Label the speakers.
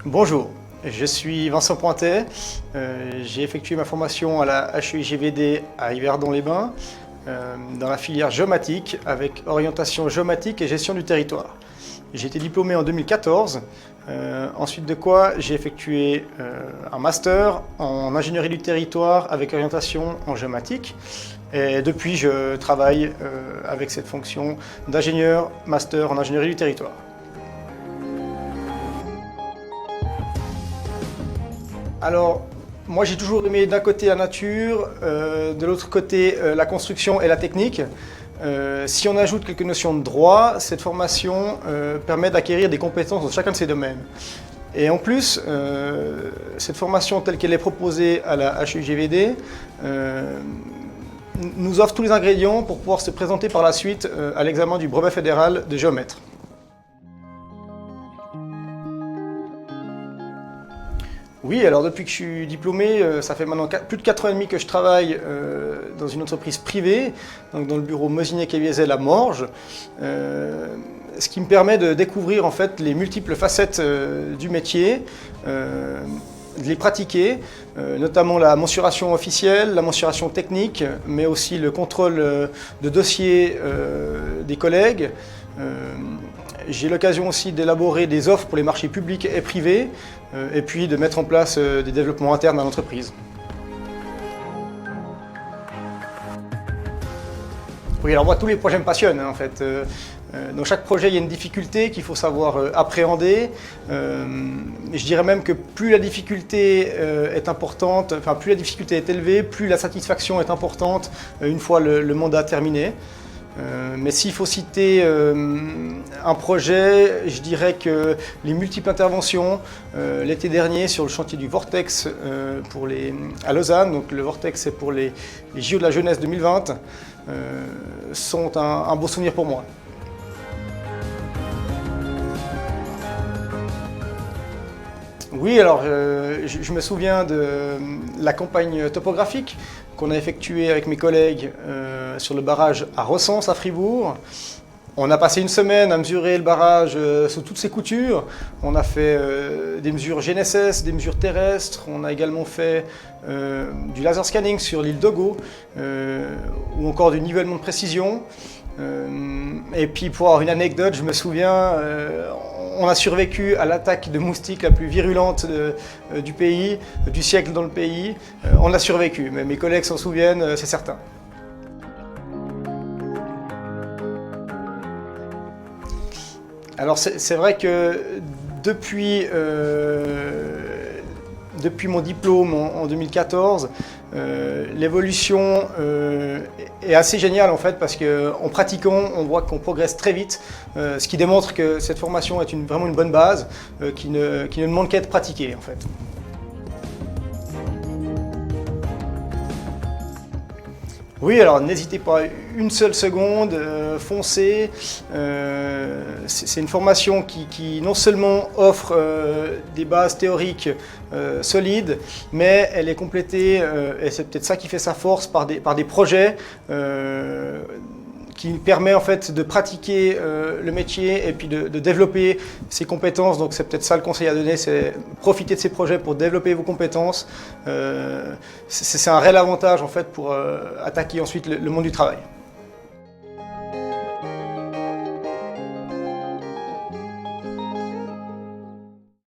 Speaker 1: Bonjour, je suis Vincent Pointet. J'ai effectué ma formation à la HEIGVD à Yverdon-les-Bains dans la filière géomatique avec orientation géomatique et gestion du territoire. J'ai été diplômé en 2014, ensuite de quoi j'ai effectué un master en ingénierie du territoire avec orientation en géomatique. Et depuis, je travaille avec cette fonction d'ingénieur master en ingénierie du territoire. Alors, moi j'ai toujours aimé d'un côté la nature, de l'autre côté la construction et la technique. Si on ajoute quelques notions de droit, cette formation permet d'acquérir des compétences dans chacun de ces domaines. Et en plus, cette formation telle qu'elle est proposée à la HEIGVD nous offre tous les ingrédients pour pouvoir se présenter par la suite à l'examen du brevet fédéral de géomètre. Oui, alors depuis que je suis diplômé, ça fait maintenant plus de 4 ans et demi que je travaille dans une entreprise privée, donc dans le bureau Mosinet-Caviezel à Morges, ce qui me permet de découvrir en fait les multiples facettes du métier, de les pratiquer, notamment la mensuration officielle, la mensuration technique, mais aussi le contrôle de dossiers des collègues. J'ai l'occasion aussi d'élaborer des offres pour les marchés publics et privés, et puis de mettre en place des développements internes à l'entreprise. Oui, alors moi, tous les projets me passionnent, hein, en fait. Dans chaque projet, il y a une difficulté qu'il faut savoir appréhender. Je dirais même que plus la difficulté est importante, enfin plus la difficulté est élevée, plus la satisfaction est importante une fois le mandat terminé. Mais s'il faut citer un projet, je dirais que les multiples interventions l'été dernier sur le chantier du Vortex à Lausanne, donc le Vortex c'est pour les JO de la jeunesse 2020, sont un beau souvenir pour moi. Oui, alors je me souviens de la campagne topographique qu'on a effectuée avec mes collègues sur le barrage à Ressens à Fribourg. On a passé une semaine à mesurer le barrage sous toutes ses coutures. On a fait des mesures GNSS, des mesures terrestres. On a également fait du laser scanning sur l'île d'Ogo ou encore du nivellement de précision. Et puis pour avoir une anecdote, je me souviens, on a survécu à l'attaque de moustiques la plus virulente du pays, du siècle dans le pays. On a survécu, mais mes collègues s'en souviennent, c'est certain. Alors c'est vrai que depuis mon diplôme en 2014, l'évolution est assez géniale en fait parce qu'en pratiquant, on voit qu'on progresse très vite, ce qui démontre que cette formation est vraiment une bonne base qui ne demande qu'à être pratiquée en fait. Oui, alors n'hésitez pas une seule seconde, foncez. C'est une formation qui non seulement offre des bases théoriques solides, mais elle est complétée, et c'est peut-être ça qui fait sa force, par des projets qui permet en fait de pratiquer le métier et puis de développer ses compétences. Donc c'est peut-être ça le conseil à donner, c'est profiter de ces projets pour développer vos compétences. C'est un réel avantage en fait pour attaquer ensuite le monde du travail.